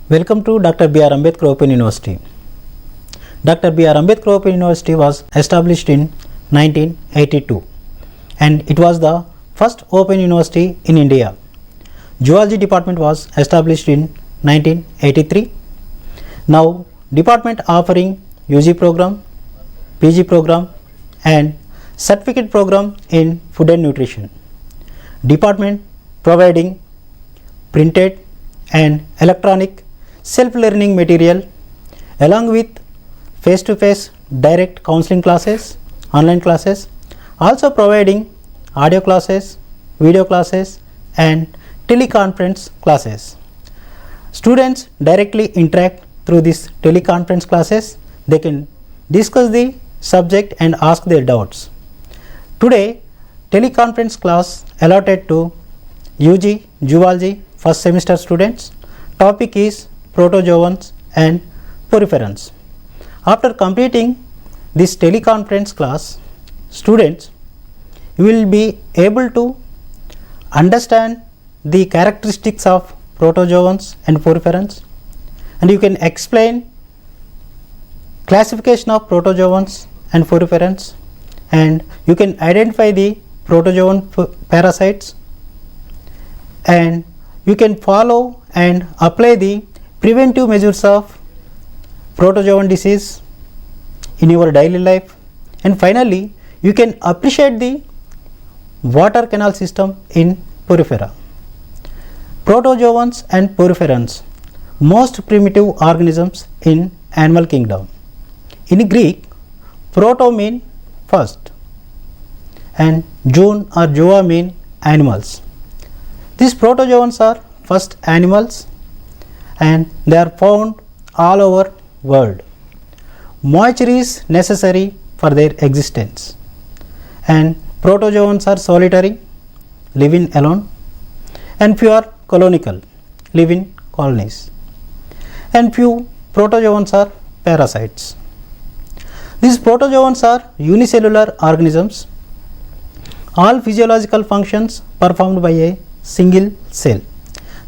Welcome to Dr. B.R. Ambedkar Open University. Dr. B.R. Ambedkar Open University was established in 1982 and it was the first open university in India. Zoology department was established in 1983. Now department offering UG program, PG program and certificate program in food and nutrition. Department providing printed and electronic self-learning material along with face-to-face direct counseling classes, online classes, also providing audio classes, video classes and teleconference classes. Students directly interact through this teleconference classes. They can discuss the subject and ask their doubts. Today, teleconference class allotted to UG Zoology first semester students. Topic is Protozoans and Poriferans. After completing this teleconference class, students will be able to understand the characteristics of Protozoans and Poriferans, and you can explain classification of Protozoans and Poriferans, and you can identify the Protozoan parasites, and you can follow and apply the preventive measures of Protozoan disease in your daily life, and finally you can appreciate the water canal system in Porifera. Protozoans and Poriferans, most primitive organisms in animal kingdom. In Greek, proto mean first and zoon or zoa mean animals. These protozoans are first animals and they are found all over world. Moisture is necessary for their existence, and protozoans are solitary, living alone, and few are colonial, live in colonies, and few protozoans are parasites. These protozoans are unicellular organisms. All physiological functions performed by a single cell.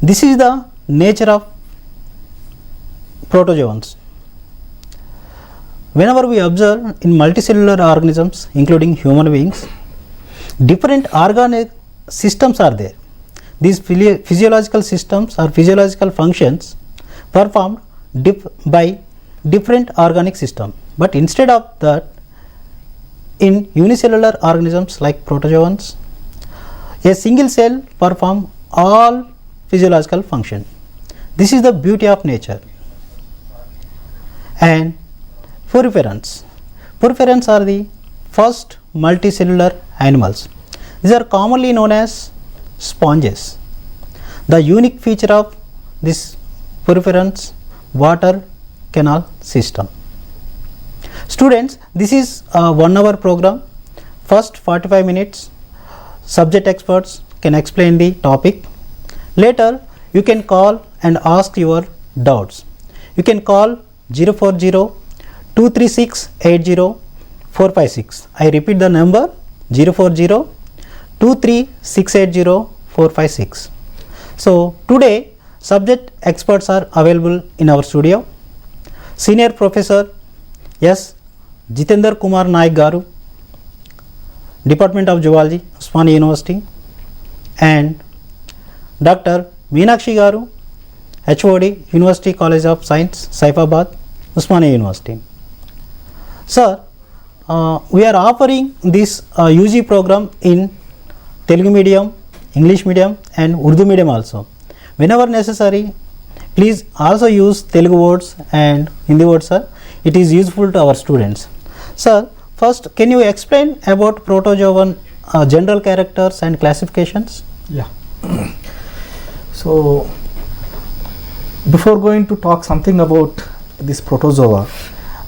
This is the nature of protozoans. Whenever we observe in multicellular organisms including human beings, different organic systems are there. These physiological systems or physiological functions performed by different organic system, but instead of that, in unicellular organisms like protozoans, a single cell perform all physiological function. This is the beauty of nature. And poriferans. Poriferans are the first multicellular animals. These are commonly known as sponges. The unique feature of this poriferans, water canal system. Students, this is a 1 hour program. First 45 minutes subject experts can explain the topic. Later you can call and ask your doubts. You can call 040-236-80-456. I repeat the number 040-236-80-456. So today subject experts are available in our studio. Senior Professor Jithender Kumar Naik garu, Department of Zoology, Osmania University, and Dr. Meenakshi garu, HOD, University College of Science, Saifabad, Osmania University. Sir, we are offering this UG program in Telugu medium, English medium and Urdu medium also. Whenever necessary, please also use Telugu words and Hindi words, sir. It is useful to our students. Sir, first can you explain about protozoan general characters and classifications? Yeah. So before going to talk something about this protozoa,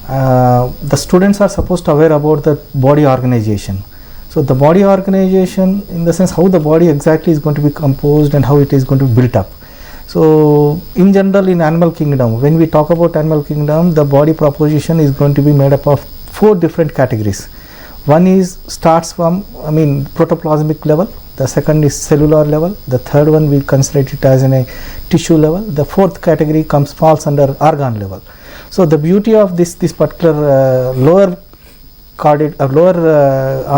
the students are supposed to aware about the body organization. So the body organization in the sense how the body exactly is going to be composed and how it is going to be built up. So in general in animal kingdom, when we talk about animal kingdom, the body proposition is going to be made up of 4 different categories. One is starts from protoplasmic level, the second is cellular level, the third one we consider it as a tissue level, the fourth category falls under organ level. So the beauty of this particular lower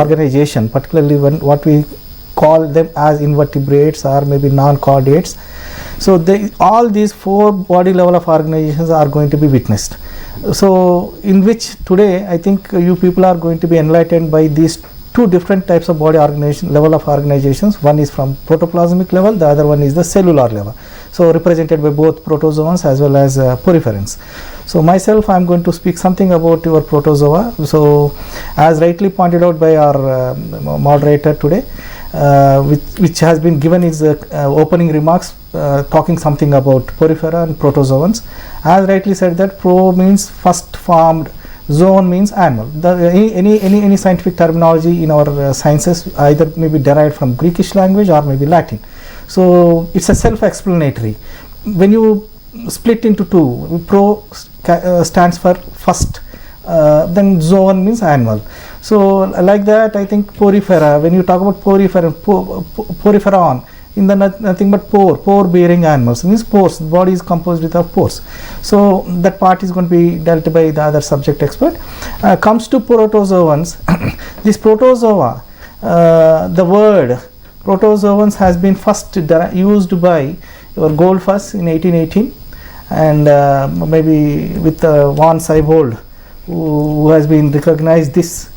organization, particularly when what we call them as invertebrates or maybe non-chordates, so all these 4 body level of organizations are going to be witnessed. So in which today I think you people are going to be enlightened by these 2 different types of body organization level of organizations. One is from protoplasmic level, the other one is the cellular level, so represented by both protozoans as well as poriferans. So myself, I am going to speak something about your protozoa. So as rightly pointed out by our moderator today, which has been given his opening remarks talking something about porifera and protozoans. As rightly said that pro means first formed, zoon means animal. Any scientific terminology in our sciences either may be derived from Greekish language or maybe Latin. So it's a self-explanatory. When you split into 2, pro stands for first, then zoon means animal. So like that, I think porifera, when you talk about poriferan, in the nothing but pore bearing animals, means pores, the body is composed with pores. So that part is going to be dealt by the other subject expert. Comes to protozoans. This protozoa, the word protozoans has been first used by your Goldfuss in 1818, and maybe with 𝗳𝗏𝗁𝗁𝗁𝗁, who has been recognized this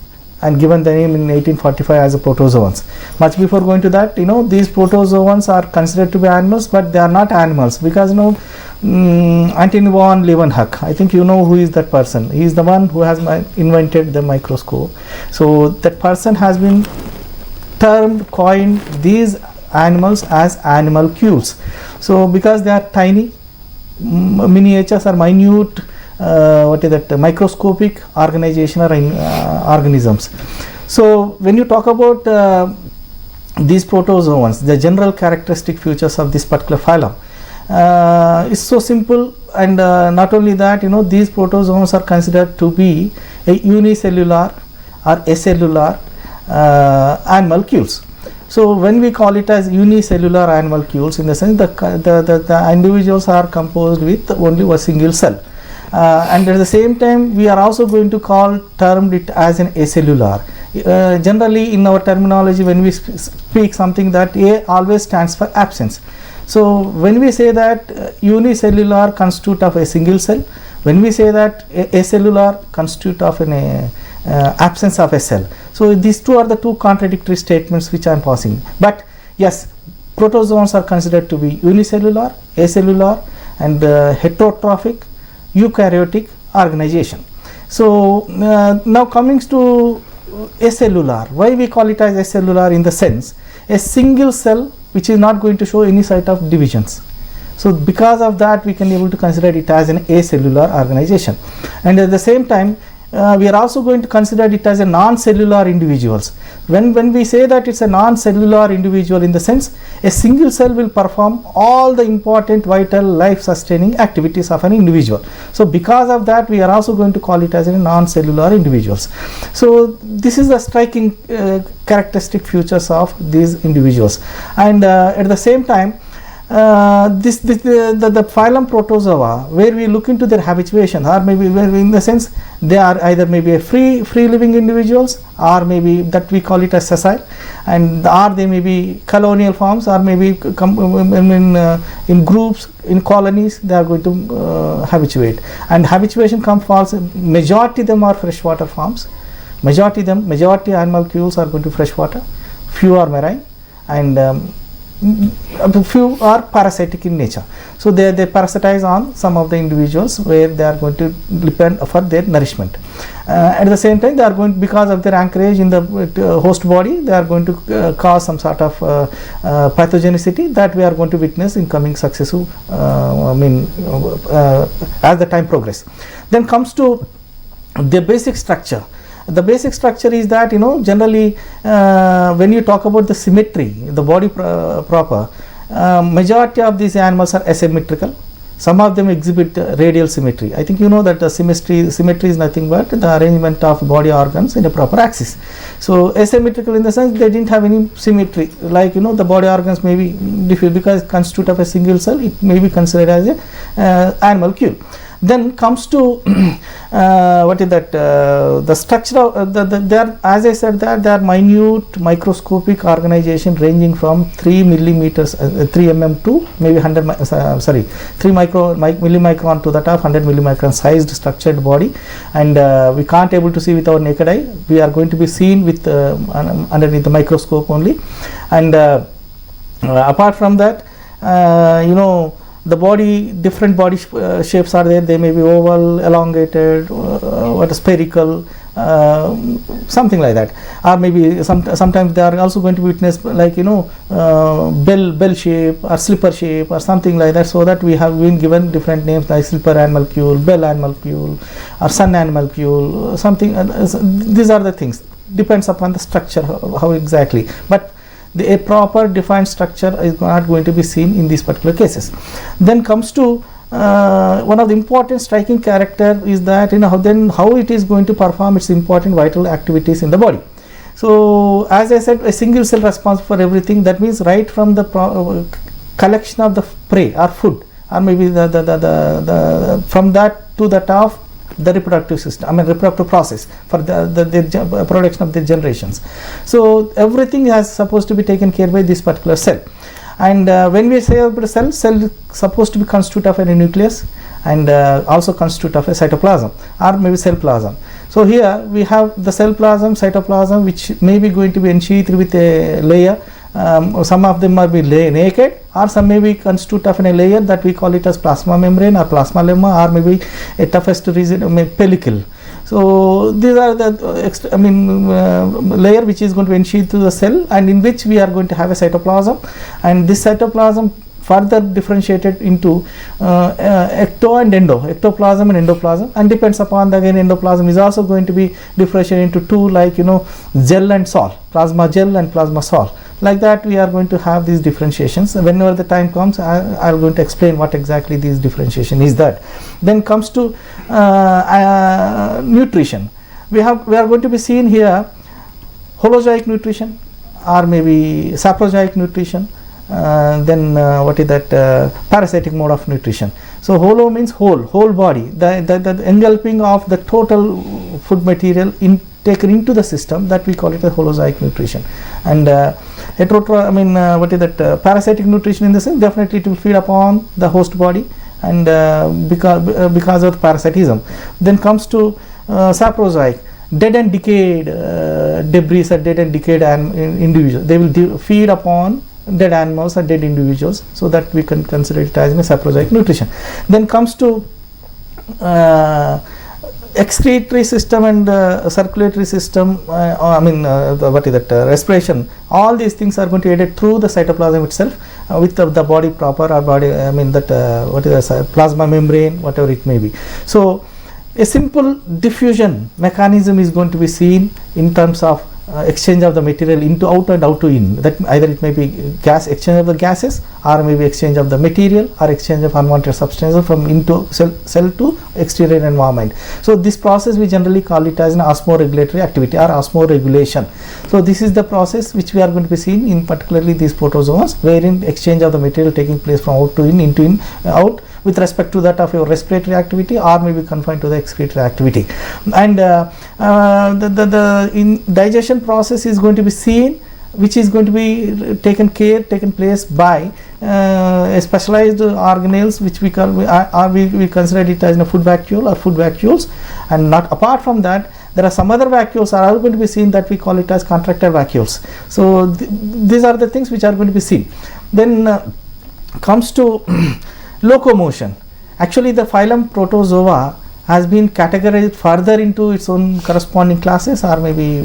and given the name in 1845 as a protozoans. Much before going to that, these protozoans are considered to be animals, but they are not animals, because Antoine von Leeuwenhoek, I think you know who is that person. He is the one who has invented the microscope. So that person has been coined these animals as animalcules. So because they are tiny, miniatures or minute, microscopic organization or organisms. So when you talk about these protozoans, the general characteristic features of this particular phylum is so simple, and not only that, these protozoans are considered to be a unicellular or acellular animalcules. So when we call it as unicellular animalcules, in the sense the individuals are composed with only a single cell. And at the same time, we are also going to term it as an acellular. Generally in our terminology, when we speak something, that A always stands for absence. So when we say that unicellular constitute of a single cell, when we say that acellular constitute of an absence of a cell. So these 2 are the 2 contradictory statements which I am passing. But yes, protozoans are considered to be unicellular, acellular, and heterotrophic eukaryotic organization. So now coming to acellular, why we call it as acellular? In the sense, a single cell which is not going to show any sign of divisions. So because of that, we can be able to consider it as an acellular organization. And at the same time, we are also going to consider it as a non-cellular individuals. When we say that it's a non-cellular individual, in the sense a single cell will perform all the important vital life sustaining activities of an individual. So because of that, we are also going to call it as a non-cellular individuals. So this is the striking characteristic features of these individuals. And at the same time, the phylum Protozoa, where we look into their habituation, or maybe where in the sense they are either maybe a free living individuals, or maybe that we call it as sessile, and or they may be colonial forms, or maybe in groups, in colonies, they are going to habituate. And habituation falls, majority of them are freshwater forms, majority animalcules are going to freshwater, few are marine, and few are parasitic in nature. So they parasitize on some of the individuals where they are going to depend for their nourishment. At the same time, they are going, because of their anchorage in the host body, they are going to cause some sort of pathogenicity that we are going to witness in coming successive as the time progress. Then comes to the basic structure. The basic structure is that, generally when you talk about the symmetry, the body proper, majority of these animals are asymmetrical. Some of them exhibit radial symmetry. I think you know that the symmetry is nothing but the arrangement of body organs in a proper axis. So asymmetrical in the sense they didn't have any symmetry, like the body organs may be different because constitute of a single cell. It may be considered as a animalcule. Then comes to what is that? The structure of they are, as I said, that they are minute microscopic organization ranging from 3 millimeters, 3 mm to maybe 3 millimicron to that of 100 millimicron sized structured body, and we can't able to see with our naked eye. We are going to be seen with underneath the microscope only, and apart from that, the body, different body shapes are there. They may be oval, elongated, spherical, something like that, or maybe sometimes they are also going to be witnessed like bell shape or slipper shape or something like that. So that we have been given different names like slipper animalcule, bell animalcule, or sun animalcule, something. These are the things. Depends upon the structure, how exactly, but a proper defined structure is not going to be seen in these particular cases. Then comes to one of the important striking character is that how it is going to perform its important vital activities in the body. So as I said, a single cell responsible for everything. That means right from the collection of the prey or food, or maybe the from that to that of the reproductive system, reproductive process for the production of the generations. So everything is supposed to be taken care by this particular cell. And when we say about a cell is supposed to be constitute of a nucleus and also constitute of a cytoplasm or maybe cell plasm. So here we have the cell plasm, cytoplasm, which may be going to be ensheathed with a layer. Some of them might be naked, or some may be constitute of a layer that we call it as plasma membrane or plasma lemma, or maybe a toughest pellicle. So these are the layer which is going to ensheathe to the cell, and in which we are going to have a cytoplasm, and this cytoplasm further differentiated into ecto and endo, ectoplasm and endoplasm, and depends upon the again endoplasm is also going to be differentiated into two, like gel and sol, plasma gel and plasma sol. Like that we are going to have these differentiations. Whenever the time comes, I am going to explain what exactly this differentiation is that. Then comes to nutrition. We are going to be seeing here holozoic nutrition or maybe saprozoic nutrition. Then what is that? Parasitic mode of nutrition. So holo means whole body, the engulfing of the total food material taken into the system, that we call it a holozoic nutrition. And what is that? Parasitic nutrition in the sense, definitely it will feed upon the host body, and because of parasitism. Then comes to saprozoic, dead and decayed debris or dead and decayed individuals. They will feed upon dead animals or dead individuals, so that we can consider it as a saprozoic nutrition. Then comes to excretory system and circulatory system, what is that, respiration. All these things are going to be aided through the cytoplasm itself, with the body proper, or body, what is that, plasma membrane, whatever it may be. So a simple diffusion mechanism is going to be seen in terms of exchange of the material into out and out to in. That either it may be gas, exchange of the gases, or maybe exchange of the material, or exchange of unwanted substances from into cell to exterior environment. So this process we generally call it as an osmoregulatory activity or osmoregulation. So this is the process which we are going to be seeing in particularly these protozoans, wherein exchange of the material taking place from out to in, into in, out, with respect to that of your respiratory activity, or maybe confined to the excretory activity. And the digestion process is going to be seen, which is going to be taken place by a specialized organelles, which we consider it as a food vacuole or food vacuoles. And not apart from that, there are some other vacuoles are going to be seen that we call it as contractile vacuoles. So these are the things which are going to be seen. Then comes to locomotion. Actually, the phylum Protozoa has been categorized further into its own corresponding classes, or maybe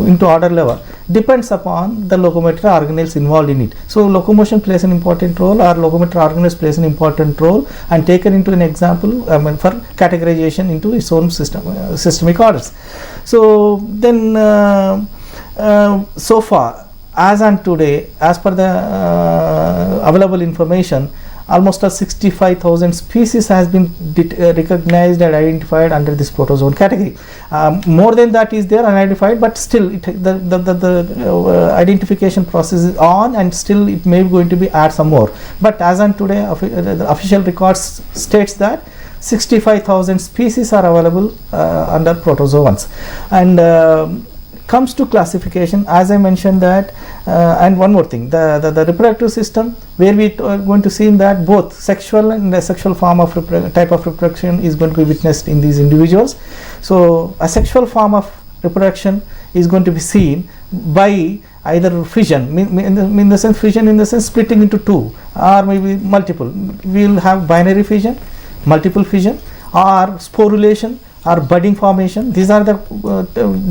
into order level, depends upon the locomotor organelles involved in it. So locomotion plays an important role, or locomotor organelles plays an important role, and taken into an example for categorization into its own systemic orders. So then so far as on today, as per the available information, almost 65,000 species has been recognized and identified under this protozoan category. More than that is there unidentified, but still the identification process is on, and still it may be going to be add some more. But as on today, the official records states that 65,000 species are available under protozoans. And comes to classification, as I mentioned that, and one more thing, the reproductive system, where we are going to see that both sexual and asexual form of type of reproduction is going to be witnessed in these individuals. So a sexual form of reproduction is going to be seen by either fission, in the sense splitting into two, or maybe multiple. We will have binary fission, multiple fission, or sporulation, or budding formation. These are the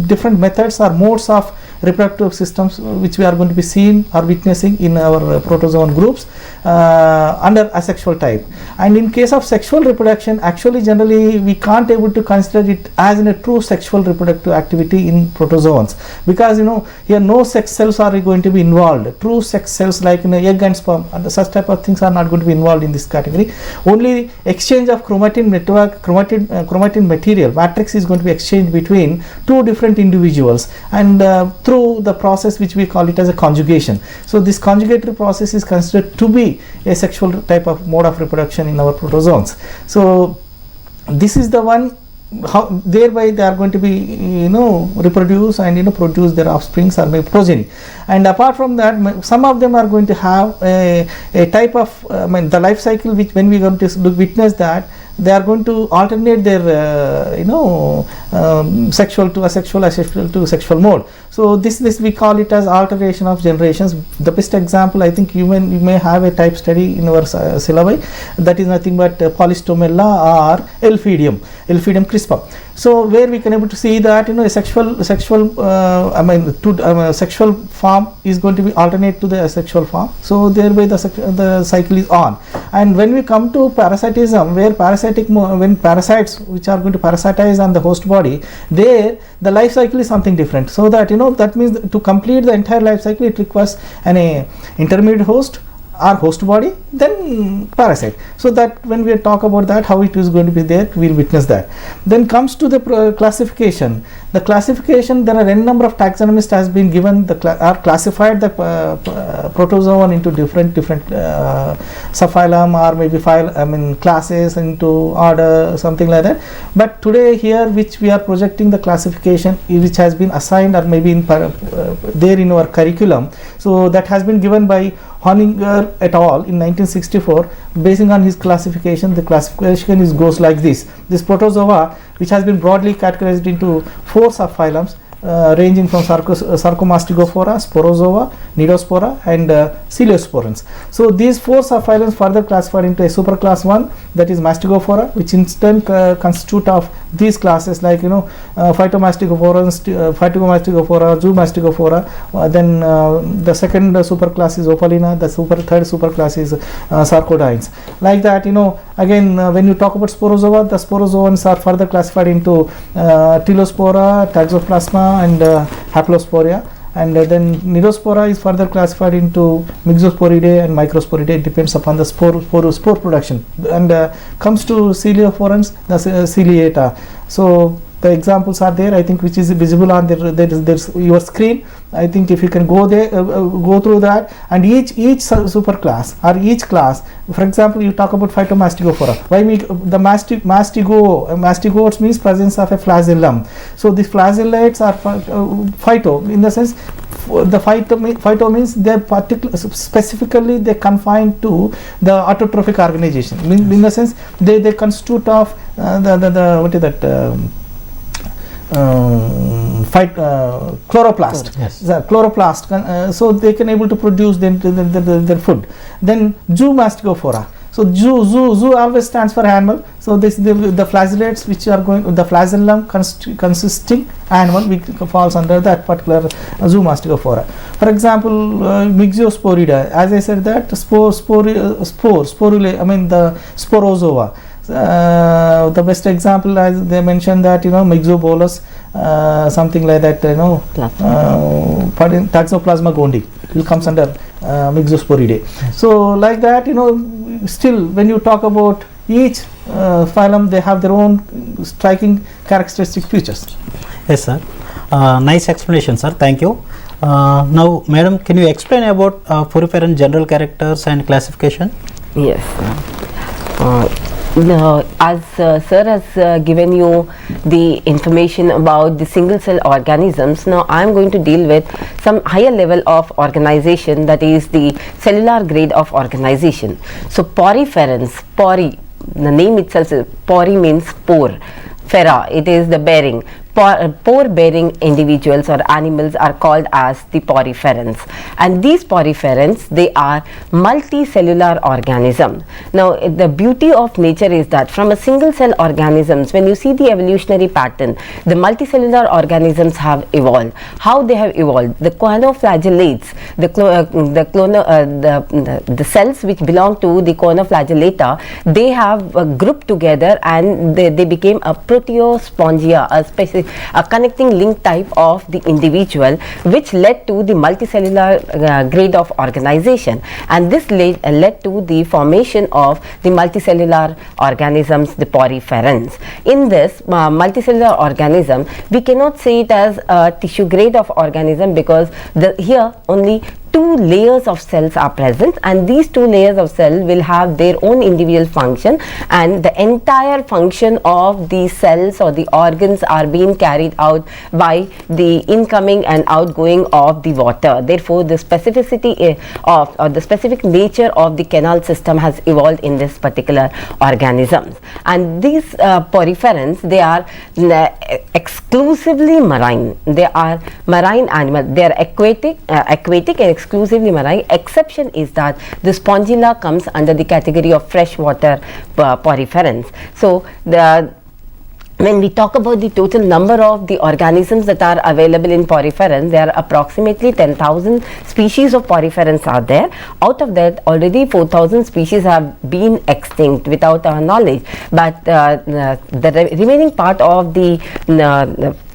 different methods or modes of reproductive systems which we are going to be seeing or witnessing in our protozoan groups under asexual type. And in case of sexual reproduction, actually generally we can't able to consider it as in a true sexual reproductive activity in protozoans, because here no sex cells are going to be involved. True sex cells like egg and sperm and such type of things are not going to be involved in this category. Only exchange of chromatin material matrix is going to be exchanged between two different individuals, and through the process which we call it as a conjugation. So this conjugatory process is considered to be a sexual type of mode of reproduction in our protozoans. So this is the one, how thereby they are going to be reproduce and produce their offsprings or maybe progeny. And apart from that, some of them are going to have a type of the life cycle which, when we are going to witness that, they are going to alternate their sexual to asexual, asexual to sexual mode. So this we call it as alteration of generations. The best example, I think you may have a type study in our syllabi, that is nothing but polystomella or 𝗹𝗶𝗫 crispum. So where we can able to see that a sexual form is going to be alternate to the asexual form. So thereby the cycle is on. And when we come to parasitism, where when parasites which are going to parasitize on the host body, there the life cycle is something different. So that that means to complete the entire life cycle, it requires an intermediate host or host body, then parasite. So that when we talk about that, how it is going to be there, we will witness that. Then comes to the classification. The classification, there are n number of taxonomists has been given, are classified the protozoan into different subphylum or maybe classes into order, something like that. But today here, which we are projecting the classification which has been assigned or maybe there in our curriculum. So that has been given by Honinger et al. In 1964. Basing on his classification, the classification goes like this. This protozoa, which has been broadly categorized into 4 subphylums, ranging from 𝗧𝗏𝗏𝗃𝗃, Sporozoa, Nidospora, and Coeliosporans. So these 4 subphylums further classified into a superclass 1, that is Mastigophora, which in turn constitute of these classes like Phytomastigophorans, Phytomastigophora, Zoomastigophora. Then the second superclass is Opalina. The third superclass is Sarcodines. Like that, again when you talk about Sporozoa, the Sporozoans are further classified into Tylospora, Toxoplasma, and Haplosporia. And then Nidospora is further classified into Myxosporidae and Microsporidae. It depends upon the spore production. And comes to Coelioforans, the Ciliata. So the examples are there, I think, which is visible on there's your screen. I think if you can go there, go through that, and each superclass or each class. For example, you talk about Phytomastigophora. Why the mastigotes means presence of a flagellum. So the flagellates are phyto, in the sense the phyto means they specifically they confined to the autotrophic organization. In the sense they constitute of chloroplast. Yes. The chloroplast, so they can able to produce their food. Then Zoomastigophora. So zoo always stands for animal. So this the flagellates which are going, the flagellum consisting animal which falls under that particular Zoomastigophora. For example, Myxosporidae, as I said that sporulae, the Sporozoa. The best example, as they mentioned that Myxobolus, something like that, Toxoplasma gondii, it comes under Myxosporidae. So like that, still when you talk about each phylum, they have their own striking characteristic features. Yes, sir. Nice explanation, sir. Thank you. Now, madam, can you explain about poriferan general characters and classification? Yes. As sir has given you the information about the single cell organisms, now I am going to deal with some higher level of organization, that is the cellular grade of organization. So poriferans, pori, the name itself is pori, means pore, fera, it is the bearing. Pore bearing individuals or animals are called as the poriferans, and these poriferans, they are multicellular organism. Now the beauty of nature is that from a single cell organisms, when you see the evolutionary pattern, the multicellular organisms have evolved. How they have evolved? The 𝗂𝗽𝗚𝗁𝗪𝗔, the cells which belong to the 𝗂𝗽𝗚𝗁𝗪𝗔, they have grouped together and they became a proteospongia, a connecting link type of the individual, which led to the multicellular grade of organization, and this led to the formation of the multicellular organisms, the poriferans. In this multicellular organism, we cannot say it as a tissue grade of organism, because here only 2 layers of cells are present, and these 2 layers of cell will have their own individual function, and the entire function of the cells or the organs are being carried out by the incoming and outgoing of the water. Therefore, the specificity of or the specific nature of the canal system has evolved in this particular organisms. And these poriferans, they are exclusively marine. They are marine animals. They are aquatic and exclusively marine. Exception is that the spongilla comes under the category of freshwater poriferans. So when we talk about the total number of the organisms that are available in poriferans, there are approximately 10,000 species of poriferans are there. Out of that, already 4,000 species have been extinct without our knowledge. But the remaining part of the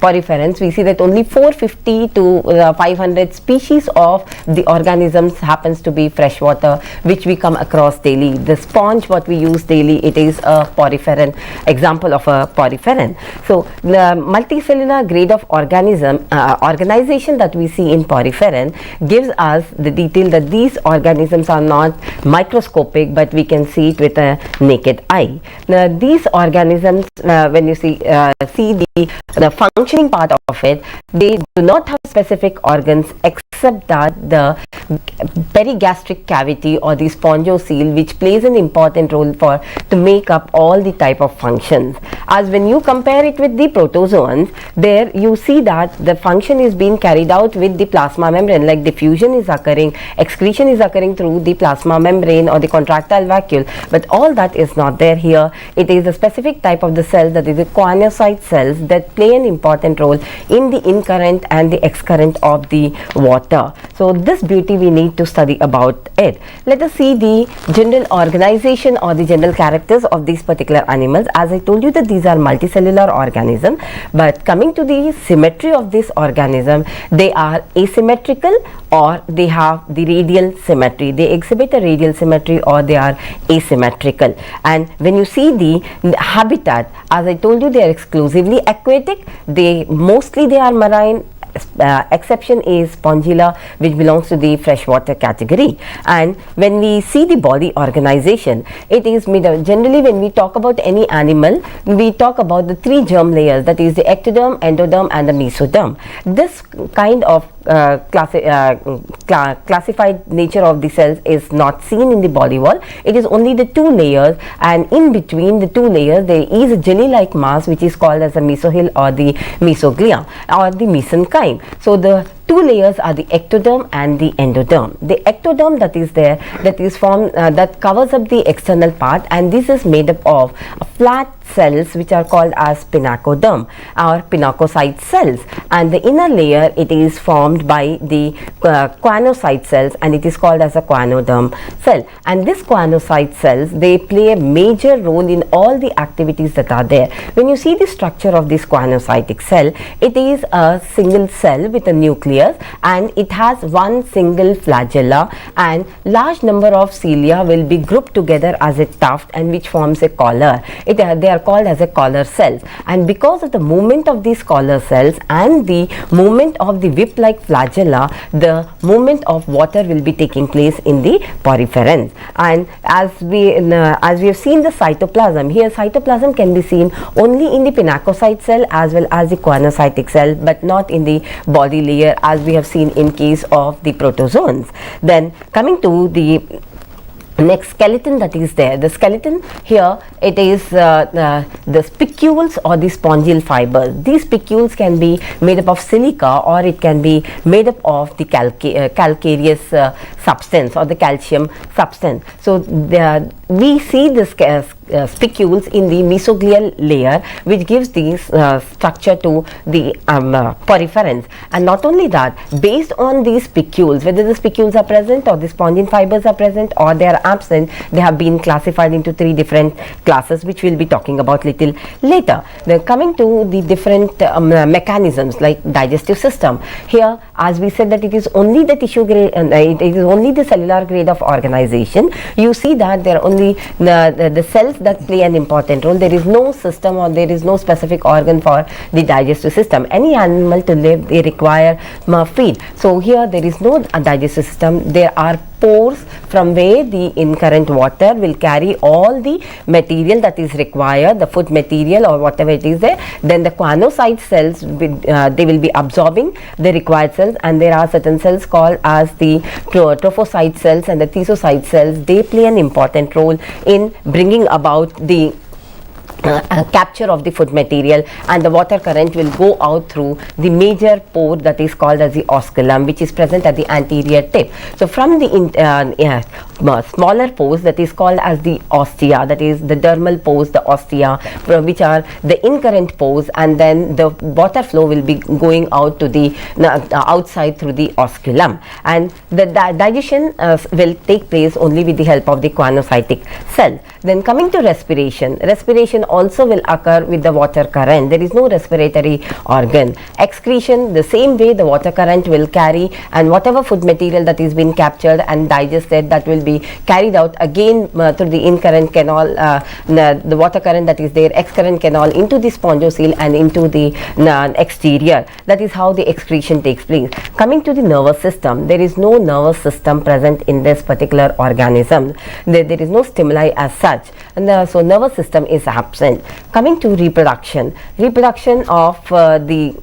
poriferans, we see that only 450 to 500 species of the organisms happens to be freshwater, which we come across daily. The sponge, what we use daily, it is a poriferan, example of a poriferan. So the multicellular grade of organization that we see in poriferan gives us the detail that these organisms are not microscopic, but we can see it with a naked eye. Now these organisms, when you see the functioning part of it, they do not have specific organs except that the perigastric cavity or the spongiocele, which plays an important role to make up all the type of functions. As when you compare it with the protozoans, there you see that the function is being carried out with the plasma membrane, like diffusion is occurring, excretion is occurring through the plasma membrane or the contractile vacuole, but all that is not there here. It is a specific type of the cell, that is the choanocyte cells, that play an important role in the in-current and the excurrent of the water. So this beauty we need to study about it. Let us see the general organization or the general characters of these particular animals. As I told you that these are multicellular organisms, but coming to the symmetry of this organism, they are asymmetrical or they have the radial symmetry. They exhibit a radial symmetry or they are asymmetrical. And when you see the habitat, as I told you, they are exclusively aquatic. Mostly they are marine. Exception is spongilla, which belongs to the freshwater category. And when we see the body organization, it is generally when we talk about any animal, we talk about the 3 germ layers, that is the ectoderm, endoderm and the mesoderm. This kind of classified nature of the cells is not seen in the body wall. It is only the 2 layers, and in between the 2 layers there is a jelly-like mass which is called as a mesohyl or the mesoglia or the mesenchyme. So the 2 layers are the ectoderm and the endoderm. The ectoderm that is there, that is formed, that covers up the external part, and this is made up of a flat cells which are called as pinacoderm or pinacocyte cells, and the inner layer it is formed by the choanocyte cells, and it is called as a choanoderm cell. And this choanocyte cells, they play a major role in all the activities that are there. When you see the structure of this choanocytic cell, it is a single cell with a nucleus, and it has one single flagella, and large number of cilia will be grouped together as a tuft, and which forms a collar. They are called as a collar cells, and because of the movement of these collar cells and the movement of the whip-like flagella, the movement of water will be taking place in the poriferans. And as we have seen the cytoplasm, here cytoplasm can be seen only in the pinacocyte cell as well as the choanocytic cell, but not in the body layer as we have seen in case of the protozoans. Then coming to the next skeleton that is there, the skeleton here, it is the spicules or the spongyl fibers. These spicules can be made up of silica, or it can be made up of the calcareous substance or the calcium substance. So we see this spicules in the mesoglial layer, which gives these structure to the poriferans. And not only that, based on these spicules, whether the spicules are present or the spongin fibers are present or they are absent, they have been classified into 3 different classes, which we'll be talking about little later. Then coming to the different mechanisms like digestive system, here as we said that it is only the tissue grade, it is only the cellular grade of organization. You see that there are only the cells that play an important role. There is no system or there is no specific organ for the digestive system. Any animal to live, they require feed. So here there is no digestive system. There are pores from where the incurrent water will carry all the material that is required, the food material or whatever it is there. Then the choanocyte cells, they will be absorbing the required cells, and there are certain cells called as the trophocyte cells and the 𝗳𝗧ocyte cells. They play an important role in bringing about the capture of the food material, and the water current will go out through the major pore that is called as the osculum, which is present at the anterior tip. So from the smaller pores that is called as the ostia, that is the dermal pores, the ostia, which are the incurrent pores, and then the water flow will be going out to the outside through the osculum, and the digestion will take place only with the help of the choanocytic cell. Then coming to respiration also will occur with the water current. There is no respiratory organ. Excretion, the same way the water current will carry, and whatever food material that is being captured and digested, that will be carried out again through the incurrent canal, the water current that is there, excurrent canal into the spongiocele and into the exterior. That is how the excretion takes place. Coming to the nervous system, there is no nervous system present in this particular organism. There is no stimuli as such, and so nervous system is absent. Coming to reproduction of the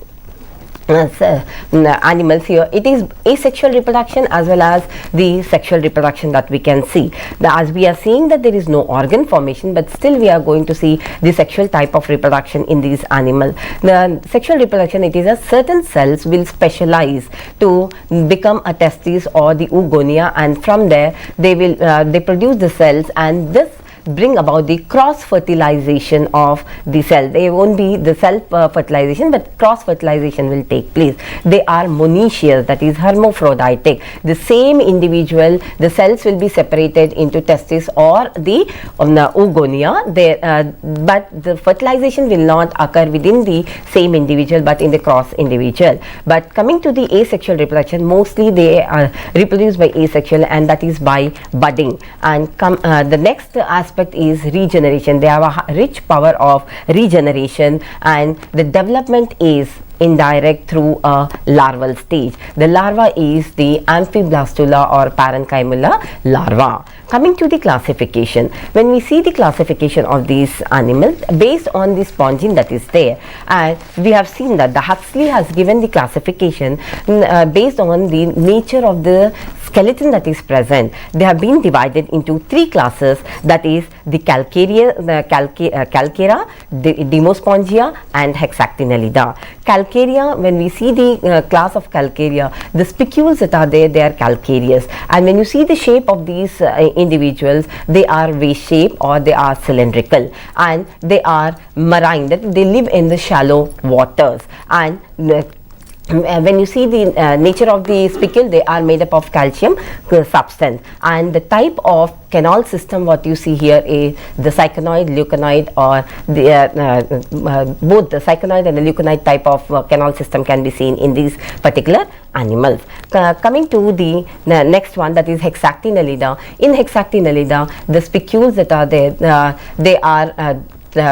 animals, here it is asexual reproduction as well as the sexual reproduction that we can see. As we are seeing that there is no organ formation, but still we are going to see the sexual type of reproduction in these animals. The sexual reproduction, it is a certain cells will specialize to become a testes or the oogonia, and from there they will they produce the cells, and this bring about the cross fertilization of the cell. They won't be the self fertilization, but cross fertilization will take place. They are monoecious, that is hermaphroditic. The same individual, the cells will be separated into testes or the oogonia, but the fertilization will not occur within the same individual but in the cross individual. But coming to the asexual reproduction, mostly they are reproduced by asexual, and that is by budding. And the next aspect is regeneration. They have a rich power of regeneration, and the development is indirect through a larval stage. The larva is the amphiblastula or parenchyma larva. Coming to the classification, when we see the classification of these animals based on the spongin that is there, and we have seen that the Huxley has given the classification based on the nature of the skeleton that is present. They have been divided into 3 classes, that is the calcarea, Demospongia and Hexactinellida. Calcarea, when we see the class of Calcarea, the spicules that are there, they are calcareous, and when you see the shape of these individuals, they are vase-shaped or they are cylindrical, and they are marine, that they live in the shallow waters. And when you see the nature of the spicule, they are made up of calcium substance, and the type of canal system what you see here is the 𝗧𝗏𝗏𝗏, leuconoid, or the both the 𝗧𝗏𝗏𝗏 and the leuconoid type of canal system can be seen in these particular animals. Coming to the next one, that is Hexactinellida. In Hexactinellida, the spicules that are there, they are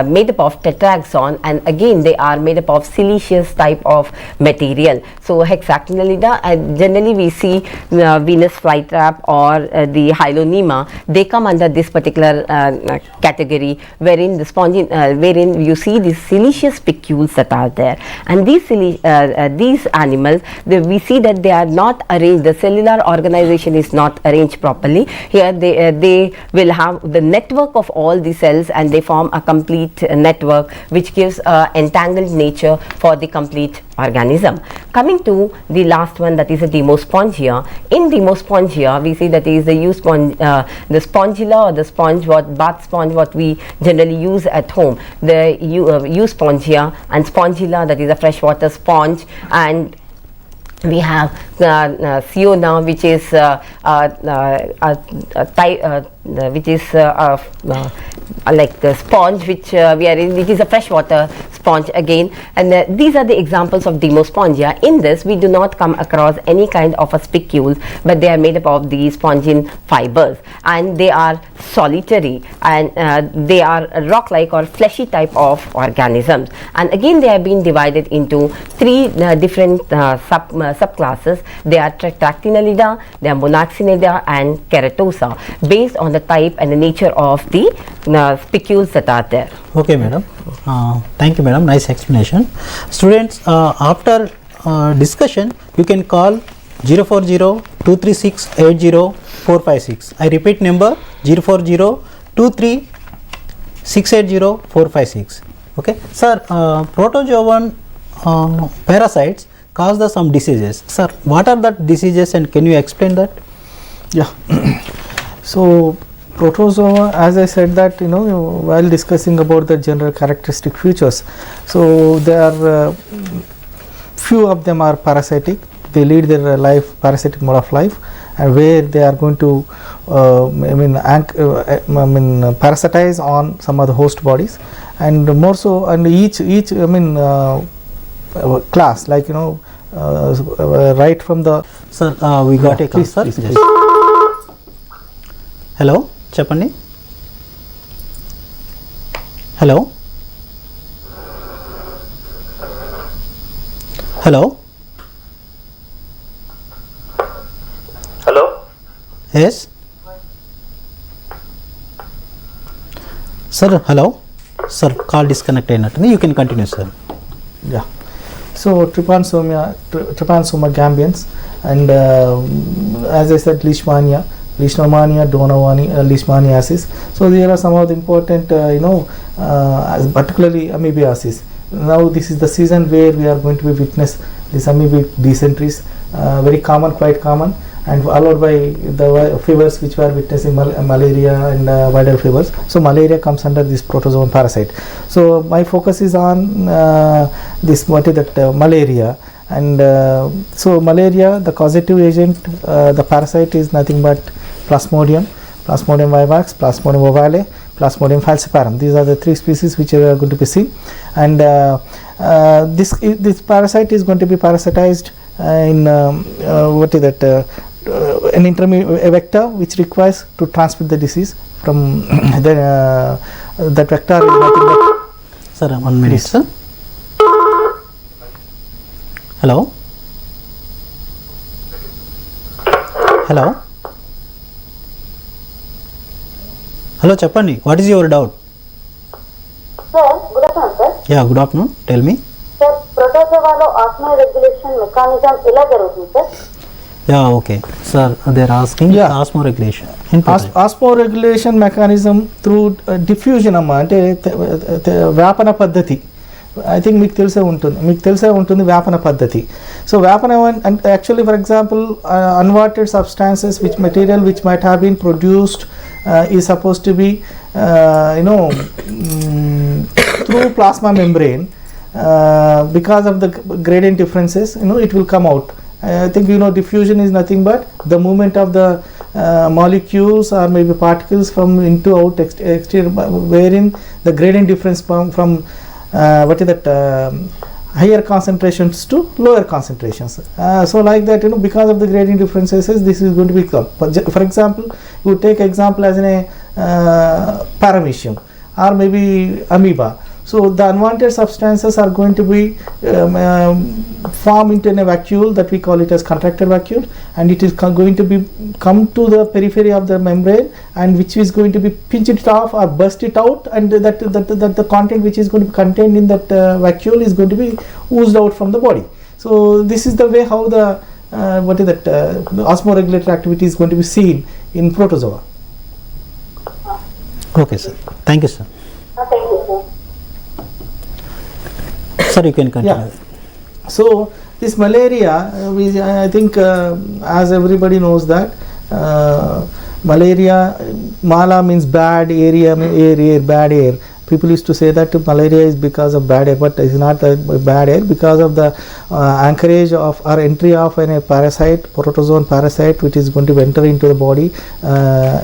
made up of tetraxon, and again they are made up of siliceous type of material. So Hexactinellida, generally we see Venus flytrap or the Hyloneema, they come under this particular category, wherein the spongy, wherein you see the siliceous spicules that are there, and these animals, we see that they are not arranged, the cellular organization is not arranged properly. Here they will have the network of all the cells, and they form a complete network which gives entangled nature for the complete organism. Coming to the last one, that is a Demospongia. In Demospongia, we see that is the the spongula, or the sponge, bath sponge what we generally use at home, the Euspongia, and spongula, that is a freshwater sponge, and we have Siona, which is which is like the sponge which we are in, which is a freshwater sponge again, and these are the examples of Demospongia. In this, we do not come across any kind of a spicule, but they are made up of the spongin fibers, and they are solitary, and they are rock-like or fleshy type of organisms. And again, they have been divided into three different subclasses. They are Tractinellida, they are Monaxinellida, and Keratosa, based on the type and the nature of the spicules that are there. Okay, madam. Thank you, madam. Nice explanation. Students, after discussion, you can call 040-236-80456. I repeat number 040-236-80456. Okay, sir. Protozoan parasites cause some diseases. Sir, what are the diseases, and can you explain that? Yeah. So protozoa, as I said that, while discussing about the general characteristic features, so there are few of them are parasitic. They lead their life parasitic mode of life, and where they are going to parasitize on some of the host bodies, and more so, and each class, like right from the sir, we got a call, sir. Please. Hello, చెప్పండి. Hello. Hello. Hello. Yes. Sir, hello. Sir, call disconnect అయినట్టుంది. You can continue, sir. Yeah. So Trypanosoma gambians, and as I said, Leishmania, Donovani, Leishmaniasis. So there are some of the important, particularly amoebiasis. Now this is the season where we are going to be witness this amoebic dysenteries, very common, quite common, and followed by the fevers which we are witnessing, malaria and viral fevers. So malaria comes under this protozoan parasite. So my focus is on this, what is that, malaria. And so malaria, the causative agent, the parasite is nothing but Plasmodium vivax, Plasmodium ovale, Plasmodium falciparum. These are the three species which are going to be seen, and this parasite is going to be parasitized in what is that, an intermediate vector which requires to transmit the disease from that vector is nothing but. Sir, 1 minute, sir. Hello. Hello. Hello, చెప్పండి. What is your doubt? Sir, good afternoon, sir. Yeah, good afternoon. Tell me. Sir, protozoa osmoregulation mechanism ఎలా జరుగుతుంది, sir? Yeah, okay. Sir, they are asking osmoregulation. Osmoregulation mechanism through diffusion, అంటే వ్యాపన పద్ధతి. I think మీకు తెలిసే ఉంటుంది వ్యాపన పద్ధతి. So వ్యాపన and actually for example unwanted substances which material which might have been produced is supposed to be through plasma membrane because of the gradient differences, it will come out. I think diffusion is nothing but the movement of the molecules or maybe particles from into out exterior, wherein the gradient difference from higher concentrations to lower concentrations. So like that, because of the gradient differences, this is going to be come. For example, you take example as a paramecium or maybe amoeba. So the unwanted substances are going to be formed into a vacuole that we call it as contracted vacuole, and it is going to be come to the periphery of the membrane, and which is going to be pinch it off or burst it out, and that the content which is going to be contained in that vacuole is going to be oozed out from the body. So this is the way how the osmoregulatory activity is going to be seen in protozoa. Okay, sir. Thank you, sir. Thank you, sir. Sir, you can continue. Yeah. So this malaria, I think as everybody knows that malaria, mala means bad, area air, bad air. People used to say that malaria is because of bad air, but it's not bad air, because of the anchorage of or entry of a parasite, protozoan parasite, which is going to enter into the body,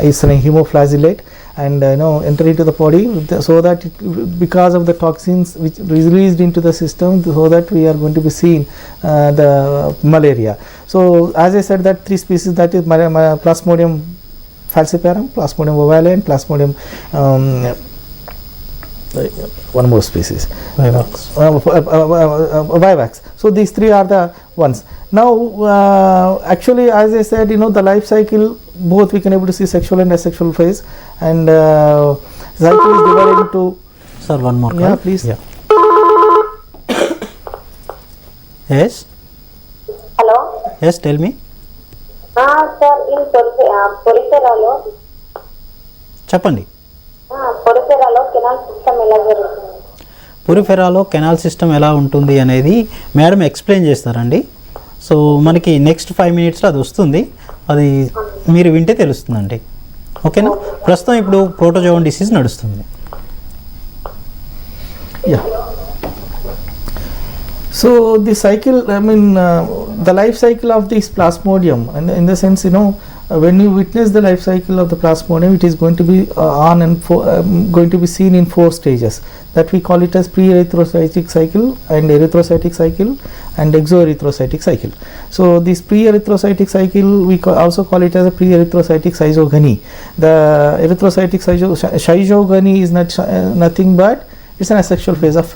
is a hemoflagellate, and enter into the body, so that because of the toxins which released into the system, so that we are going to be seeing the malaria. So as I said, that 3 species, that is Plasmodium falciparum, Plasmodium ovale, and Plasmodium one more species, vivax. So these 3 are the ones. Now actually, as I said, the life cycle, both we can able to see sexual and asexual phase, and cycle is divided into. Sir, one more call. Yeah, please. Yeah. Yes. Hello. Yes, tell me. Sir, in Porifera చెప్పండి. పొరిఫెరాలో canal system ఎలా జరుగుతుంది? పొరిఫెరాలో canal system ఎలా ఉంటుంది అనేది madam explain చేస్తారండి. So మనకి next 5 minutesలో అది వస్తుంది, అది మీరు వింటే తెలుస్తుందండి. ఓకేనా? ప్రస్తుతం ఇప్పుడు ప్రోటోజోవన్ డిసీజ్ నడుస్తుంది. Yeah. So the cycle, the life cycle of this plasmodium, and in the sense, when you witness the life cycle of the plasmodium, it is going to be going to be seen in 4 stages, that we call it as pre-erythrocytic cycle, and erythrocytic cycle, and exoerythrocytic cycle. So this pre-erythrocytic cycle, we also call it as a pre-erythrocytic 𝗖𝗍𝗃. The erythrocytic 𝗖𝗍𝗃 is nothing but it's an asexual phase of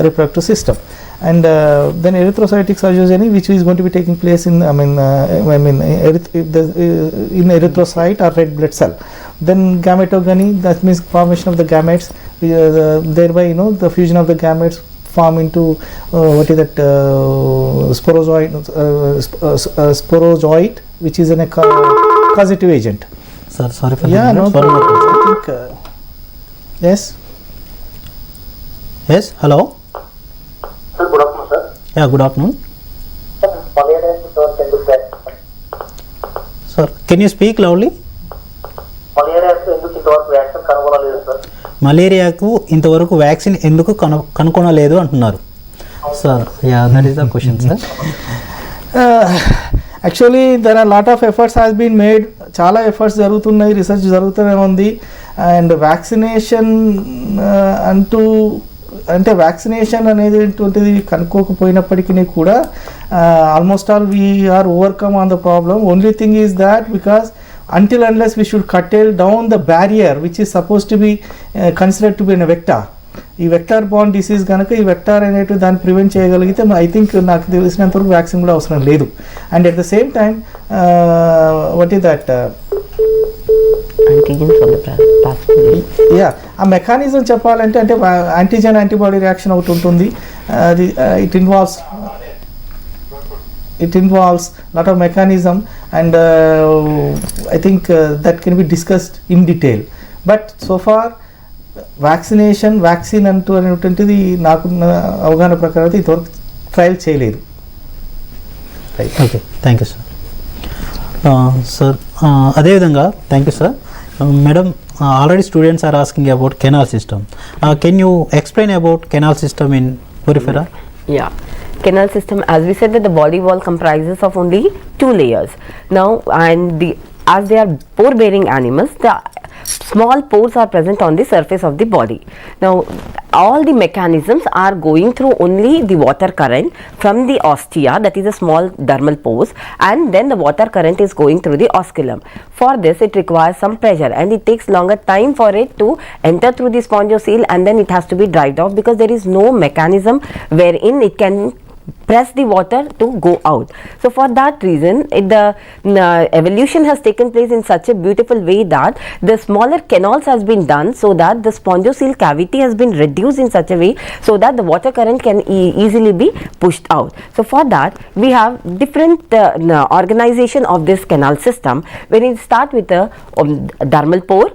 reproductive system. And then erythrocytic 𝗖𝗍𝗃, which is going to be taking place in in erythrocyte or red blood cell. Then gametogeny, that means formation of the gametes, thereby the fusion of the gametes form into sporozoite, which is a causative agent. Sir, sorry for Yeah, no problem. I think yes. Yes, hello. Sir, good afternoon, sir. Yeah, good afternoon. Sir, malaria is ఎందుకు Sir, can you speak loudly? malaria ఎందుకు ఇంతవరకు vaccine కనుగొనలేదు sir? మలేరియాకు ఇంతవరకు vaccine ఎందుకు కనుగొనలేదు అంటున్నారు. Sir, yeah, that is the question, sir. Actually, there are lot of efforts has been made. చాలా efforts జరుగుతున్నాయి, research జరుగుతూనే ఉంది. అండ్ వ్యాక్సినేషన్ అంటే వ్యాక్సినేషన్ అనేది కనుక్కోకపోయినప్పటికీ కూడా almost all we are overcome on the problem. Only thing is that because until unless we should curtail down the barrier which is supposed to be considered to be a vector, ఈ vector borne disease కనుక ఈ vector అనేటివి దాన్ని prevent చేయగలిగితే I think నాకు తెలిసినంతవరకు vaccine కూడా అవసరం లేదు. And at the same time what is that ఆ మెకానిజం చెప్పాలంటే అంటే యాంటీజెన్ యాంటీబాడీ రియాక్షన్ ఒకటి ఉంటుంది. అది it involves lot of mechanism, and I think that can be discussed in detail, but so far vaccine అంటూ అనేటువంటిది నాకున్న అవగాహన ప్రకారం అయితే ఇంతవరకు ట్రయల్ చేయలేదు. Okay, thank you sir. Sir అదేవిధంగా thank you sir. Madam, already students are asking about canal system. Can you explain about canal system in porifera? Yeah. Canal system, as we said, that the body wall comprises of only 2 layers. Now, and as they are pore bearing animals, the small pores are present on the surface of the body. Now, all the mechanisms are going through only the water current from the ostia, that is a small dermal pores, and then the water current is going through the osculum. For this, it requires some pressure, and it takes longer time for it to enter through the spongiocele, and then it has to be dried off, because there is no mechanism wherein it can press the water to go out. So for that reason, the evolution has taken place in such a beautiful way that the smaller canals has been done, so that the spongiocele cavity has been reduced in such a way so that the water current can easily be pushed out. So for that, we have different organization of this canal system, where it start with a dermal pore,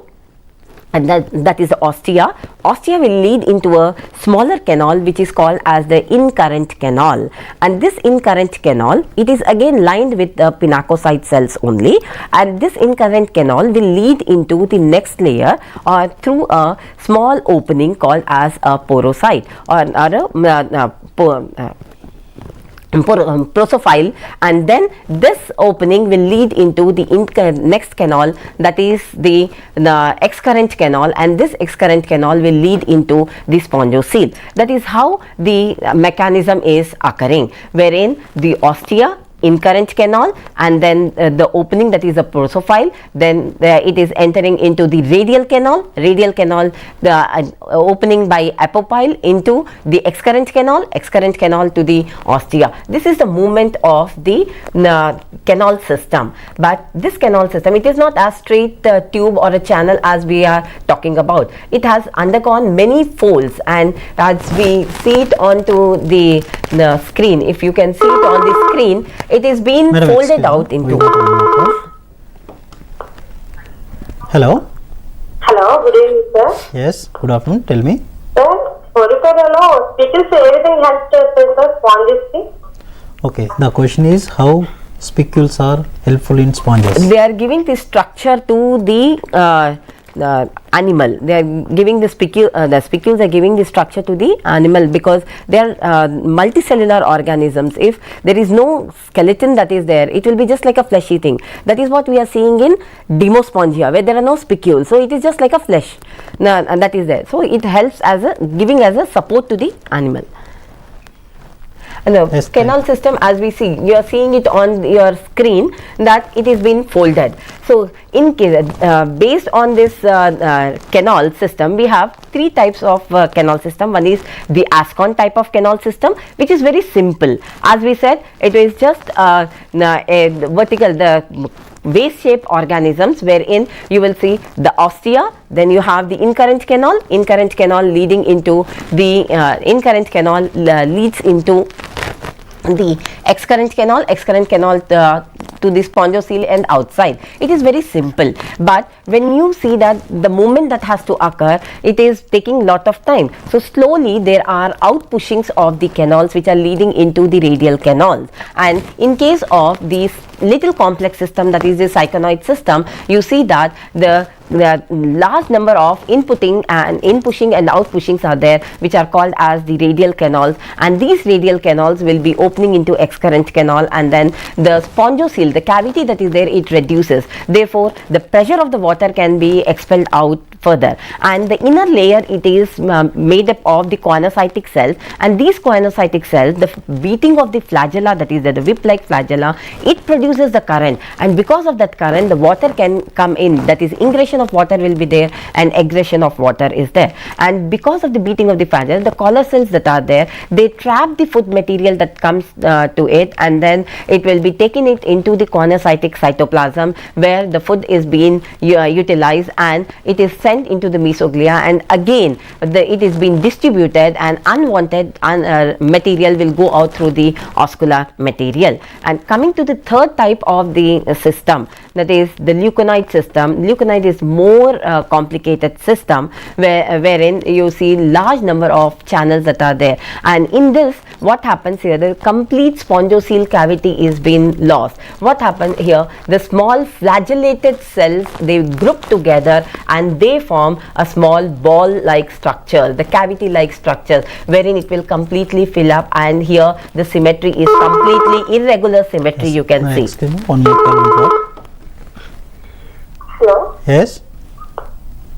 and that is the ostia. Ostia will lead into a smaller canal, which is called as the incurrent canal, and this incurrent canal, it is again lined with the pinacocyte cells only, and this incurrent canal will lead into the next layer or through a small opening called as a porocyte or a prosophile, and then this opening will lead into the next canal, that is the excurrent canal, and this excurrent canal will lead into the spongiocele. That is how the mechanism is occurring, wherein the ostia, incurrent canal, and then the opening, that is a prosophile, then it is entering into the radial canal, the opening by apopyle into the excurrent canal to the ostia. This is the movement of the canal system. But this canal system, it is not as straight tube or a channel as we are talking about. It has undergone many folds, and as we see it onto the screen, if you can see it on the screen, it is being Madam, folded out into. Hello. Hello, good evening sir. Yes, good afternoon. Tell me. Sir, పొరిఫెరాలో spicules ఏ విధంగా help చేస్తాయి sir sponges కి? Okay, the question is how spicules are helpful in sponges. They are giving the structure to the animal. They are giving the spicules are giving the structure to the animal, because they are multicellular organisms. If there is no skeleton that is there, it will be just like a fleshy thing. That is what we are seeing in Demospongia, where there are no spicules, so it is just like a flesh, and that is there. So it helps as a giving as a support to the animal. And the Yes, canal system, as we see, you are seeing it on your screen, that it is been folded. So in case based on this canal system, we have 3 types of canal system. One is the Ascon type of canal system, which is very simple. As we said, it is just a vertical, the vase shaped organisms, wherein you will see the ostia, then you have the incurrent canal leading into the incurrent canal leads into the excurrent canal to the spongiocele and outside. It is very simple, but when you see that the movement that has to occur, it is taking lot of time. So slowly there are outpushings of the canals which are leading into the radial canals, and in case of these little complex system, that is the cyclonoid system, you see that the large number of inpushing and outpushings are there, which are called as the radial canals, and these radial canals will be opening into excurrent canal, and then the spongiocele, the cavity that is there, it reduces. Therefore, the pressure of the water can be expelled out further, and the inner layer, it is made up of the choanocytic cells, and these choanocytic cells, the beating of the flagella, that is the whip like flagella, it produces the current, and because of that current, the water can come in, that is ingression of water will be there and egression of water is there. And because of the beating of the flagella, the collar cells that are there, they trap the food material that comes to it, and then it will be taking it into the choanocytic cytoplasm, where the food is being utilized, and it is sent sent into the mesoglia, and again it is being distributed, and unwanted material will go out through the oscular material. And coming to the third type of the system, that is the leuconide system. Leuconide is more complicated system wherein you see large number of channels that are there, and in this what happens here, the complete spongocele cavity is being lost. What happened here, the small flagellated cells, they group together and they form a small ball like structure, the cavity like structure, wherein it will completely fill up, and here the symmetry is completely irregular symmetry. Yes, you can see. Excuse me, one more call. Hello. Yes.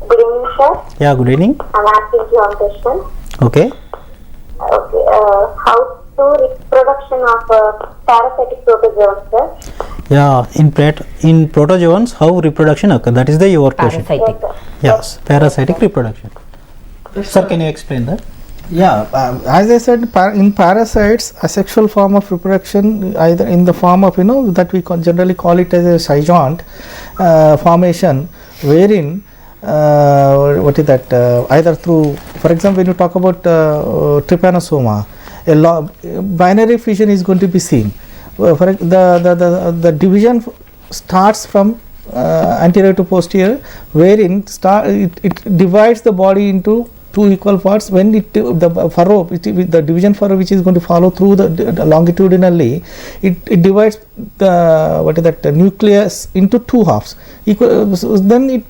Good evening, sir. Yeah, good evening. I'm asking you one question. Okay. Okay. How to reproduction of parasitic protozoans, sir? Yeah, in protozoans, how reproduction occurs? That is your question. Parasitic. Yes, sir. Yes, parasitic reproduction. Sir, can you explain that? Yeah, as I said, in parasites, a sexual form of reproduction, either in the form of that we generally call it as a 𝗖𝗕 formation, wherein what is that? Either through, for example, when you talk about trypanosoma, binary fission is going to be seen. For the division starts from anterior to posterior, wherein it divides the body into two equal parts. When the furrow, the division furrow which is going to follow through the longitudinally, it divides the nucleus into two halves. Then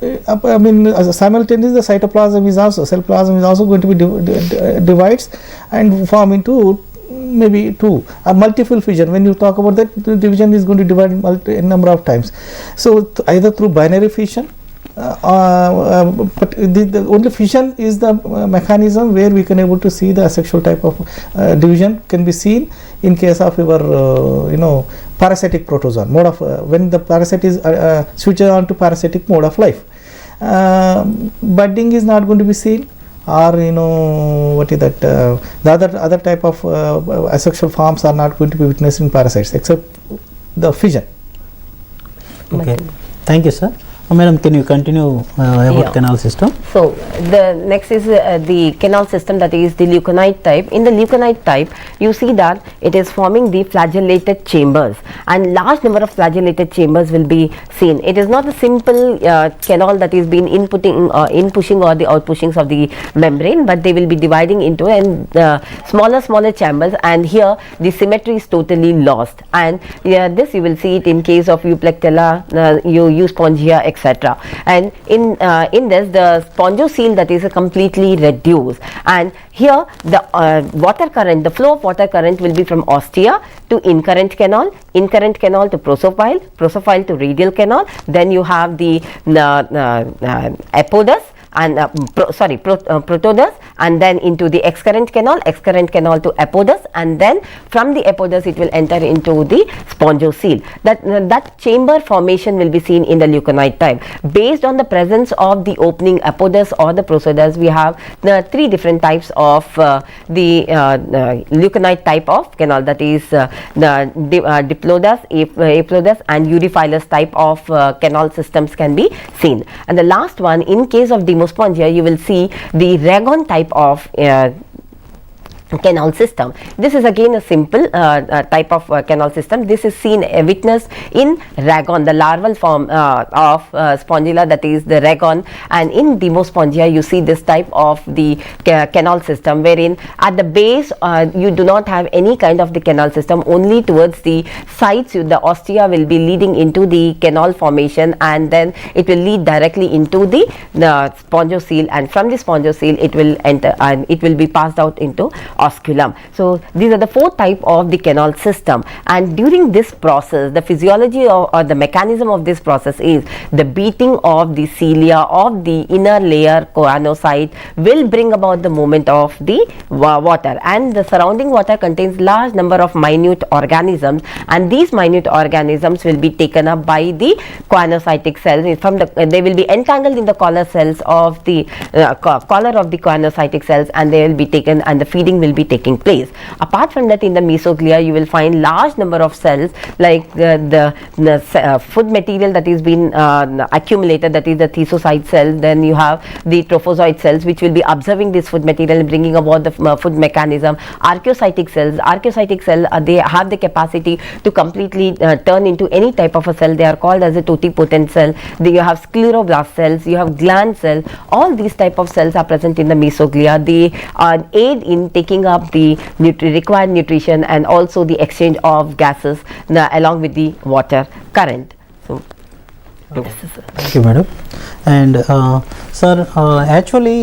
simultaneously the cytoplasm is also, cell plasm is also going to be divides and form into maybe two or multiple fission. When you talk about that, the division is going to divide in number of times. So either through binary fission, but the only fission is the mechanism where we can able to see the asexual type of division can be seen in case of your parasitic protozoan mode of when the parasite is switches on to parasitic mode of life. Budding is not going to be seen, or what is that, the other type of asexual forms are not going to be witnessed in parasites except the fission. Okay, thank you, sir. Madam, can you continue about canal system? So the next is the canal system, that is the leuconide type. In the leuconide type, you see that it is forming the flagellated chambers, and large number of flagellated chambers will be seen. It is not a simple canal that is being inpushing or the outpushings of the membrane, but they will be dividing into smaller chambers, and here the symmetry is totally lost. And this you will see it in case of Euplectella, Euspongia, etc. And in this, the spongocele, that is completely reduced, and here the water current, the flow of water current will be from ostia to incurrent canal to prosophile to radial canal. Then you have the 𝗹𝗁𝗃 and Protozoans, and then into the excurrent canal to 𝗹𝗁𝗃, and then from the 𝗹𝗁𝗃 it will enter into the spongocele. That chamber formation will be seen in the leuconide type. Based on the presence of the opening 𝗹𝗁𝗃 or the Protozoans, we have three different types of the leuconide type of canal, that is the 𝗹𝗁𝗃, 𝗹𝗁𝗃 and Euryphilus type of canal systems can be seen. And the last one, in case of Demospongia, you will see the Ragon type of canal system. This is again a simple type of canal system. This is seen, witnessed in Ragon, the larval form of Spongilla, that is the Ragon. And in Demospongia, you see this type of the canal system, wherein at the base you do not have any kind of the canal system. Only towards the sides the ostia will be leading into the canal formation, and then it will lead directly into the spongocele, and from the spongocele it will enter and it will be passed out into osculum. So these are the four type of the canal system, and during this process the physiology or the mechanism of this process is the beating of the cilia of the inner layer choanocyte will bring about the movement of the water, and the surrounding water contains large number of minute organisms, and these minute organisms will be taken up by the choanocytic cells. From they will be entangled in the collar cells of the collar of the choanocytic cells, and they will be taken, and the feeding will will be taking place. Apart from that, in the mesoglea you will find large number of cells like the food material that is been accumulated, that is the 𝗧𝗧 cells. Then you have the trophozoid cells which will be observing this food material and bringing about the food mechanism. Archaeocytic cells, they have the capacity to completely turn into any type of a cell. They are called as a totipotent cell. You have scleroblast cells, you have gland cells. All these type of cells are present in the mesoglea. They aid in taking up the required nutrition and also the exchange of gases along with the water current. So thank you, madam. And sir, actually,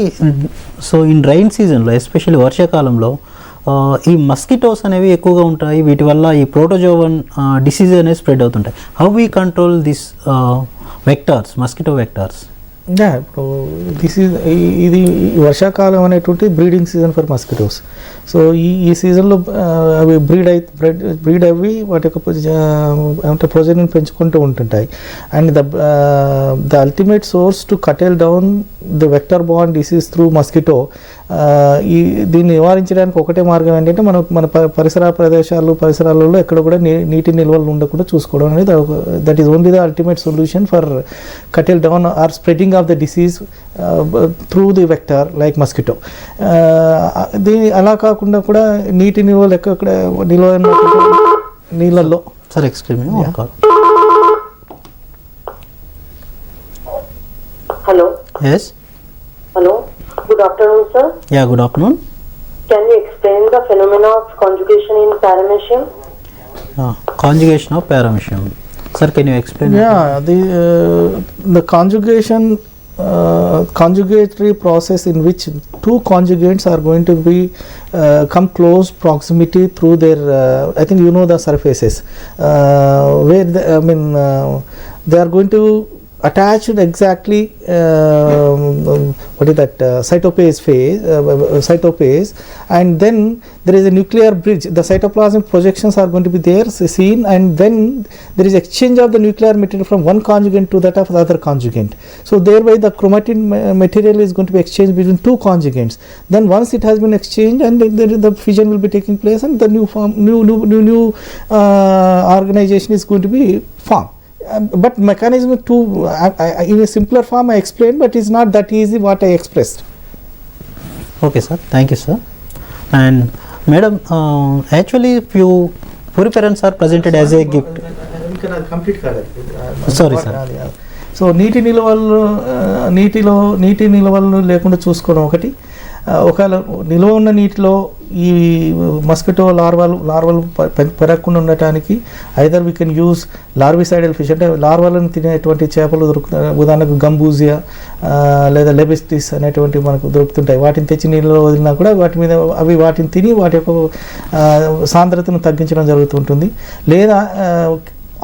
so in rain season లో, especially వర్షాకాలంలో ఈ mosquitoes అనేవి ఎక్కువగా ఉంటాయి. వీటి వల్ల ఈ protozoan disease అనేది స్ప్రెడ్ అవుతుంటాయి. How we control this vectors, mosquito vectors? ఇప్పుడు ఇది వర్షాకాలం అనేటువంటి breeding season for mosquitoes. So ఈ సీజన్లో అవి బ్రీడ్ అవి వాటి యొక్క ఏమంటే ప్రొజెనిని పెంచుకుంటూ ఉంటుంటాయి. And the ultimate source to curtail down the vector borne disease through mosquito. దీన్ని నివారించడానికి ఒకటే మార్గం ఏంటంటే మన పరిసరాలలో ఎక్కడ కూడా నీటి నిల్వలు ఉండకుండా చూసుకోవడం అనేది, that is only the ultimate solution for curtail down or spreading of the disease through the vector like mosquito. దీని అలా కాకుండా కూడా నీటి నిల్వలు ఎక్కడ నిల్వ నీళ్ళల్లో sir excuse me. Hello. Yes. Hello. Good afternoon, sir. Yeah, good afternoon. Can you explain the phenomena of conjugation in paramecium? Conjugation of paramecium. Sir, can you explain? Yeah, the conjugatory process in which two conjugates are going to be come close proximity through their I think you know the surfaces where they are going to attached exactly what is that cytophase, and then there is a nuclear bridge. The cytoplasmic projections are going to be there seen, and then there is exchange of the nuclear material from one conjugate to that of the other conjugate. So thereby the chromatin material is going to be exchanged between two conjugates. Then once it has been exchanged, and the fission will be taking place, and the new organization is going to be formed. But mechanism to in a simpler form I explained, but it's not that easy what I expressed. Okay, sir. Thank you, sir. And madam, actually few poriferans are presented as a gift. Complete color. Sorry, sir. So నీటి నిల్వలను లేకుండా చూసుకోవడం ఒకటి. ఒకవేళ నిల్వ ఉన్న నీటిలో ఈ మస్కిటో లార్వలు పెరగకుండా ఉండటానికి either we can use larvicidal fish, అంటే లార్వాలను తినేటువంటి చేపలు దొరుకుతాయి. ఉదాహరణకు 𝗵𝗁𝗍 లేదా 𝗵𝗵𝗁𝗍 అనేటువంటి మనకు దొరుకుతుంటాయి. వాటిని తెచ్చి నీళ్ళలో వదిలినా కూడా వాటిని తిని వాటి యొక్క సాంద్రతను తగ్గించడం జరుగుతుంటుంది. లేదా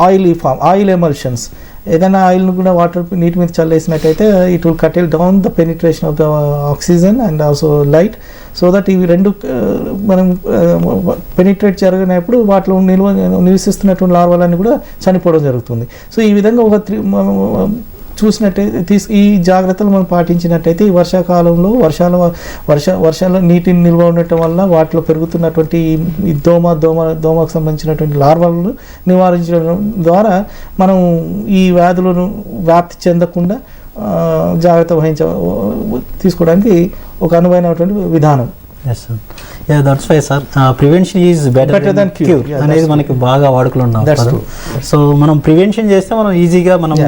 ఆయిల్ ఎమల్షన్స్, ఏదైనా ఆయిల్ను కూడా నీటి మీద చల్లేసినట్టయితే it will curtail down the penetration of the oxygen and also light, so that ఇవి రెండు మనం పెనిట్రేట్ జరిగినప్పుడు వాటిలో నివసిస్తున్నటువంటి లార్వాలన్నీ కూడా చనిపోవడం జరుగుతుంది. సో ఈ విధంగా చూసినట్టయితే ఈ జాగ్రత్తలు మనం పాటించినట్టయితే ఈ వర్షాకాలంలో వర్షాల నీటిని నిల్వ ఉండటం వల్ల వాటిలో పెరుగుతున్నటువంటి ఈ దోమకు సంబంధించినటువంటి లార్వాలను నివారించడం ద్వారా మనం ఈ వ్యాధులను వ్యాప్తి చెందకుండా జాగ్రత్త తీసుకోవడానికి ఒక అనువైనటువంటి విధానం. Yes, sir. Yeah, that's why, sir. Prevention is better than cure. అనేది మనకి బాగా వాడుకలో ఉన్నాం. సో మనం ప్రివెన్షన్ చేస్తే మనం ఈజీగా మనము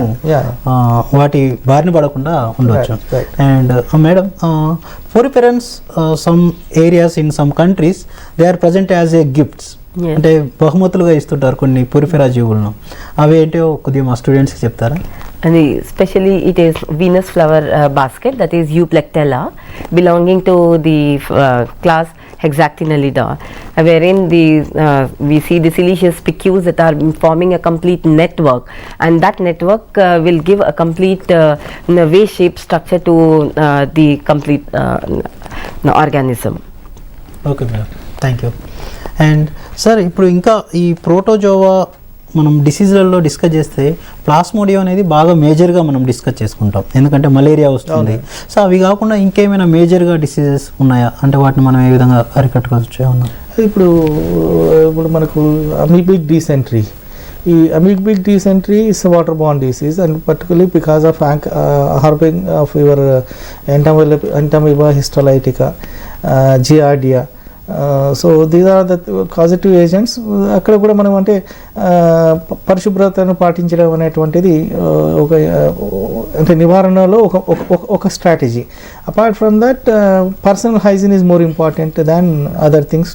వాటి బారిన పడకుండా ఉండవచ్చు. And madam, poriferans some areas in some countries they are present as a gifts. అంటే బహుమతులుగా ఇస్తుంటారు కొన్ని పొరిఫెరా జీవులను. అవి ఏంటో కొద్దిగా మా స్టూడెంట్స్కి చెప్తారా? And especially it is Venus flower basket, that is 𝗂𝗫𝗫 belonging to the class Hexactinellidae, wherein we see the siliceous spicules that are forming a complete network, and that network will give a complete way-shaped structure to the complete organism. Okay, ma'am. Thank you. And sir, ఇప్పుడు ఇంకా ఈ protozoa మనం డిసీజ్లలో discuss చేస్తే plasmodium అనేది బాగా మేజర్గా మనం discuss చేసుకుంటాం, ఎందుకంటే మలేరియా వస్తుంది. సో అవి కాకుండా ఇంకేమైనా మేజర్గా డిసీజెస్ ఉన్నాయా, అంటే వాటిని మనం ఏ విధంగా అరికట్టుకోవచ్చు ఏమన్నా? ఇప్పుడు మనకు అమీబిక్ డిసెంట్రీ, ఈ amoebic dysentery is water borne disease and particularly because of harbouring of your 𝗳𝗏𝗧𝗏𝗃𝗃 histolytica giardia. So these are the causative agents. అక్కడ కూడా మనం అంటే పరిశుభ్రతను పాటించడం అనేటువంటిది ఒక అంటే నివారణలో ఒక strategy. Apart from that personal hygiene is more important than other things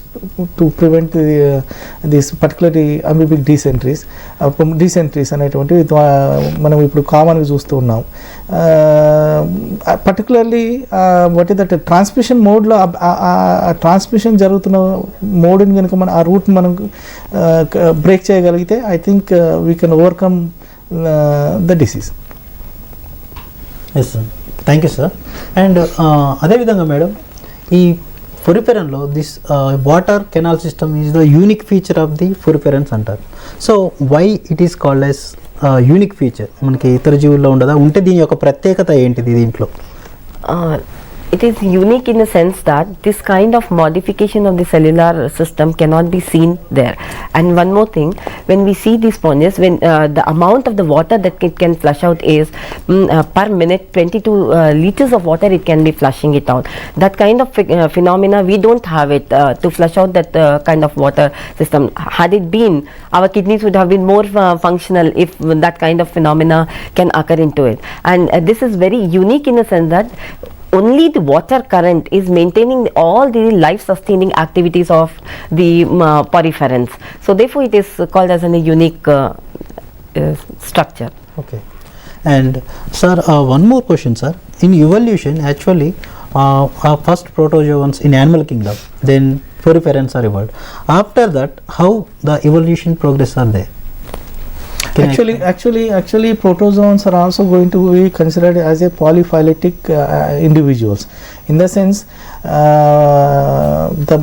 to prevent this particularly amoebic dysenteries అనేటువంటివి మనం ఇప్పుడు కామన్గా చూస్తూ ఉన్నాం. Particularly what is that transmission మోడ్లో ట్రాన్స్మిషన్ జరుగుతున్న మోడ్ని కనుక మనం ఆ రూట్ మనం బ్రేక్ చేయగలిగితే I think we can overcome the disease. Yes sir, thank you sir. And అదేవిధంగా మేడం, ఈ పొరిఫెరన్లో this water canal system is the unique feature of the poriferans అంటారు. So why it is called as unique feature? మనకి ఇతర జీవుల్లో ఉండదా, ఉంటే దీని యొక్క ప్రత్యేకత ఏంటిది దీంట్లో? It is unique in the sense that this kind of modification of the cellular system cannot be seen there. And one more thing, when we see these sponges, when the amount of the water that it can flush out is per minute 22 liters of water it can be flushing it out. That kind of phenomena we don't have it to flush out that kind of water system. Had it been, our kidneys would have been more functional if that kind of phenomena can occur into it. And this is very unique in the sense that only the water current is maintaining all the life sustaining activities of the poriferans. So therefore it is called as a unique structure. Okay. And sir, one more question sir. In evolution actually our first protozoans in animal kingdom, then poriferans are evolved. After that how the evolution progress are there? Actually protozoans are also going to be considered as a polyphyletic individuals, in the sense the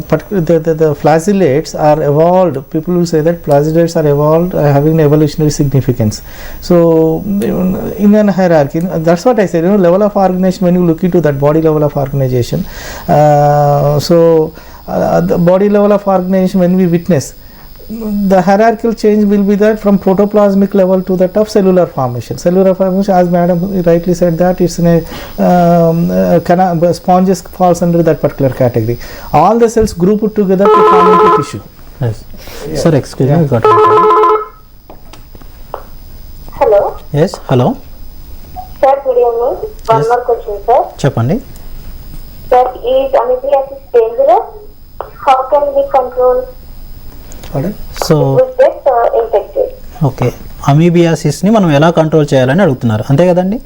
flagellates are evolved. People will say that flagellates are evolved having an evolutionary significance. So in an hierarchy, that's what I said, level of organization, when you look into that body level of organization, the body level of organization, when we witness the hierarchical change will be that from protoplasmic level to that of cellular formation. Cellular formation, as madam rightly said, that it's in a sponges falls under that particular category. All the cells group together to form into tissue. Yes. Yeah. Sir, excuse me, got it. Hello. Yes, hello. Sir, good evening. One more question, sir. Cheppandi. Sir, is amoebiasis dangerous? How can we control? So infected? Okay, అమీబియాసిస్ని మనం ఎలా control చేయాలని అడుగుతున్నారు, అంతే కదండి?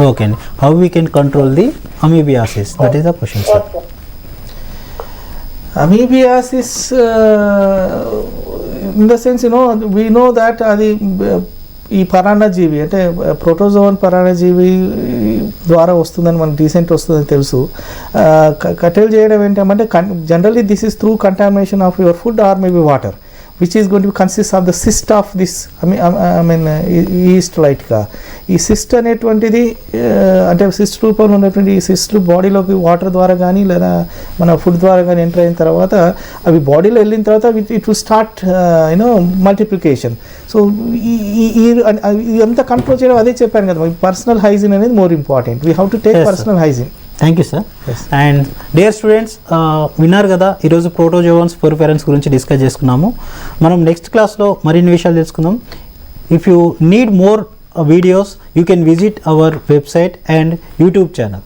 Okay అండి, how we can control the amoebiasis, that is the question sir. Amoebiasis in the sense we know that అది ఈ పరాన్నజీవి అంటే ప్రోటోజోన్ పరాన్నజీవి ద్వారా వస్తుందని మనకు డీసెంట్ వస్తుందని తెలుసు. కట్టెలు చేయడం ఏంటంటే generally this is through contamination of your food or maybe water which is going to consist of the cyst of this 𝗧𝗦𝗔𝗧. ఈ సిస్ట్ అనేటువంటిది అంటే సిస్ట్ రూపంలో ఉన్నటువంటి ఈ సిస్ట్ బాడీలోకి వాటర్ ద్వారా కానీ లేదా మన ఫుడ్ ద్వారా కానీ ఎంటర్ అయిన తర్వాత అవి బాడీలో వెళ్ళిన తర్వాత it will start multiplication. So ఇదంతా కంట్రోల్ చేయడం అదే చెప్పాను కదా, పర్సనల్ హైజీన్ అనేది more important. We have to take personal hygiene. Thank you sir. And dear students, విన్నారు కదా ఈరోజు ప్రోటోజోన్స్ పొరిఫెరన్స్ గురించి డిస్కస్ చేసుకున్నాము. మనం నెక్స్ట్ క్లాస్లో మరిన్ని విషయాలు తెలుసుకుందాం. If you need more videos you can visit our website and YouTube channel.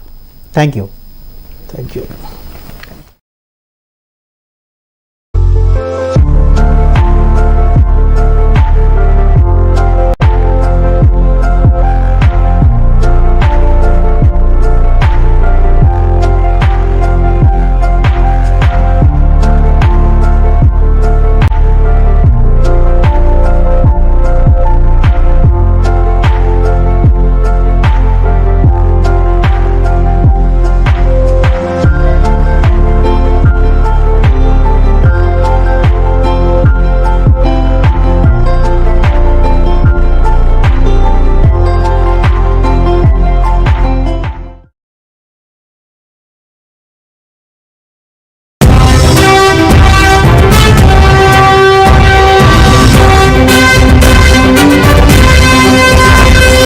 Thank you.